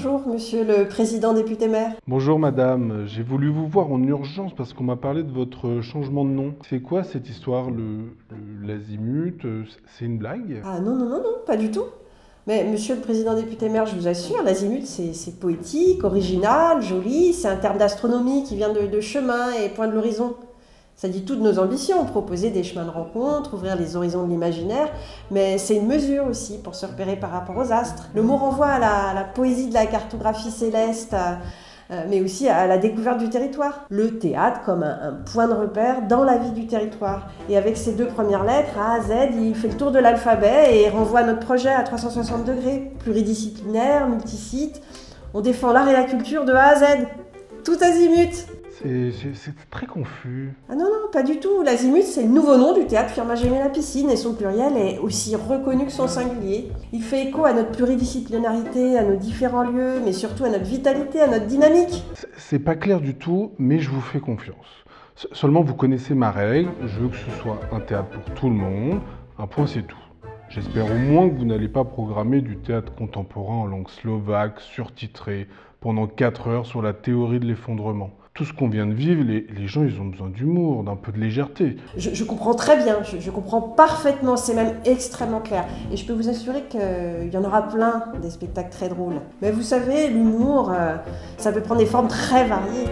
Bonjour, monsieur le président député maire. Bonjour madame, j'ai voulu vous voir en urgence parce qu'on m'a parlé de votre changement de nom. C'est quoi cette histoire, l'azimut? C'est une blague? Ah non, pas du tout. Mais monsieur le président député maire, je vous assure, l'azimut c'est poétique, original, joli, c'est un terme d'astronomie qui vient de chemin et point de l'horizon. Ça dit toutes nos ambitions, proposer des chemins de rencontre, ouvrir les horizons de l'imaginaire, mais c'est une mesure aussi pour se repérer par rapport aux astres. Le mot renvoie à la poésie de la cartographie céleste, mais aussi à la découverte du territoire. Le théâtre comme un point de repère dans la vie du territoire. Et avec ses deux premières lettres, A à Z, il fait le tour de l'alphabet et renvoie notre projet à 360 degrés. Pluridisciplinaire, multisite, on défend l'art et la culture de A à Z. Tout azimut. C'est très confus. Ah non, pas du tout. L'azimut, c'est le nouveau nom du théâtre Firmin la piscine et son pluriel est aussi reconnu que son singulier. Il fait écho à notre pluridisciplinarité, à nos différents lieux, mais surtout à notre vitalité, à notre dynamique. C'est pas clair du tout, mais je vous fais confiance. Seulement, vous connaissez ma règle, je veux que ce soit un théâtre pour tout le monde, un point c'est tout. J'espère au moins que vous n'allez pas programmer du théâtre contemporain en langue slovaque, surtitré, pendant 4 heures sur la théorie de l'effondrement. Tout ce qu'on vient de vivre, les gens, ils ont besoin d'humour, d'un peu de légèreté. Je comprends très bien, je comprends parfaitement, c'est même extrêmement clair. Et je peux vous assurer qu'il y en aura plein des spectacles très drôles. Mais vous savez, l'humour, ça peut prendre des formes très variées.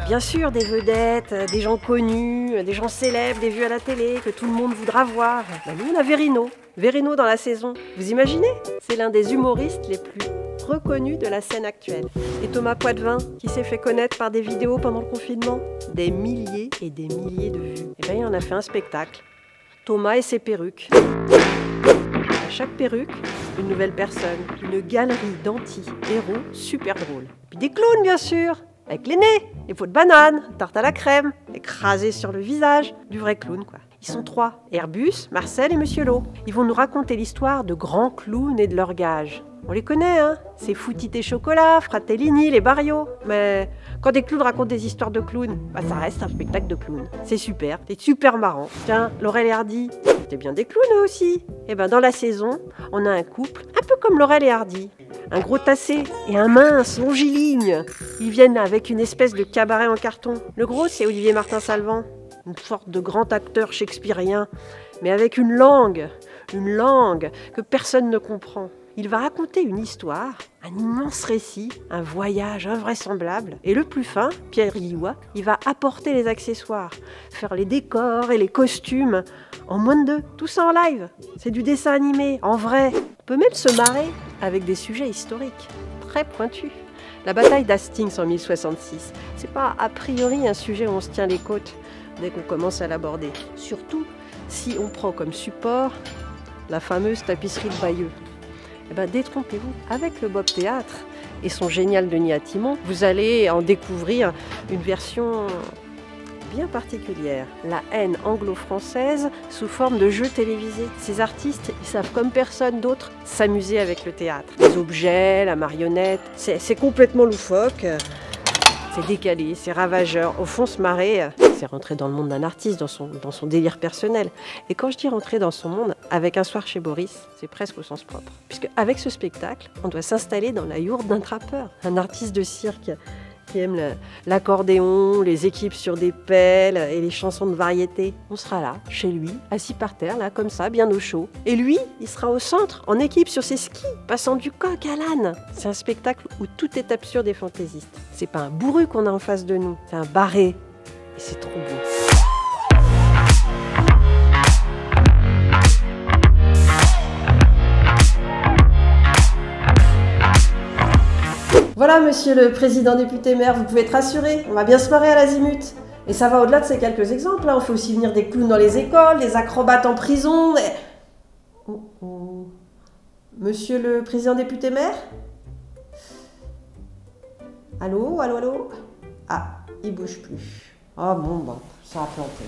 Bien sûr, des vedettes, des gens connus, des gens célèbres, des vues à la télé, que tout le monde voudra voir. Ben nous, on a Verino dans la saison. Vous imaginez? C'est l'un des humoristes les plus reconnus de la scène actuelle. Et Thomas Poitvin, qui s'est fait connaître par des vidéos pendant le confinement. Des milliers et des milliers de vues. Et bien, il en a fait un spectacle. Thomas et ses perruques. À chaque perruque, une nouvelle personne. Une galerie d'anti-héros super drôle. Puis des clowns, bien sûr, avec les nez, les pots de banane, tarte à la crème, écrasés sur le visage, du vrai clown quoi. Ils sont 3, Airbus, Marcel et Monsieur Lot. Ils vont nous raconter l'histoire de grands clowns et de leurs gages. On les connaît, hein, c'est Foutite et Chocolat, Fratellini, les Barrios. Mais quand des clowns racontent des histoires de clowns, bah ça reste un spectacle de clowns. C'est super marrant. Tiens, Laurel et Hardy, c'était bien des clowns eux aussi. Et ben dans la saison, on a un couple un peu comme Laurel et Hardy. Un gros tassé et un mince, longiligne. Ils viennent avec une espèce de cabaret en carton. Le gros, c'est Olivier Martin-Salvant, une sorte de grand acteur shakespearien, mais avec une langue que personne ne comprend. Il va raconter une histoire, un immense récit, un voyage invraisemblable. Et le plus fin, Pierre Lillois, il va apporter les accessoires, faire les décors et les costumes en moins de 2, tout ça en live. C'est du dessin animé, en vrai. On peut même se marrer avec des sujets historiques, très pointus. La bataille d'Hastings en 1066, c'est pas a priori un sujet où on se tient les côtes dès qu'on commence à l'aborder. Surtout si on prend comme support la fameuse tapisserie de Bayeux. Eh ben, détrompez-vous, avec le Bob Théâtre et son génial Denis Attimon, vous allez en découvrir une version bien particulière. La haine anglo-française sous forme de jeux télévisés. Ces artistes, ils savent comme personne d'autre s'amuser avec le théâtre. Les objets, la marionnette, c'est complètement loufoque. C'est décalé, c'est ravageur. Au fond, se marrer, c'est rentrer dans le monde d'un artiste, dans son délire personnel. Et quand je dis rentrer dans son monde, avec Un soir chez Boris, c'est presque au sens propre. Puisque avec ce spectacle, on doit s'installer dans la yourte d'un trappeur. Un artiste de cirque qui aime l'accordéon, les équipes sur des pelles et les chansons de variété. On sera là, chez lui, assis par terre, là, comme ça, bien au chaud. Et lui, il sera au centre, en équipe sur ses skis, passant du coq à l'âne. C'est un spectacle où tout est absurde et fantaisiste. C'est pas un bourru qu'on a en face de nous, c'est un barré. Et c'est trop beau. Voilà, monsieur le président député maire, vous pouvez être rassuré, on va bien se marrer à l'azimut. Et ça va au-delà de ces quelques exemples, hein. On fait aussi venir des clowns dans les écoles, des acrobates en prison. Oh. Monsieur le président député maire? Allô? Ah, il bouge plus. Ah bon, ça a planté.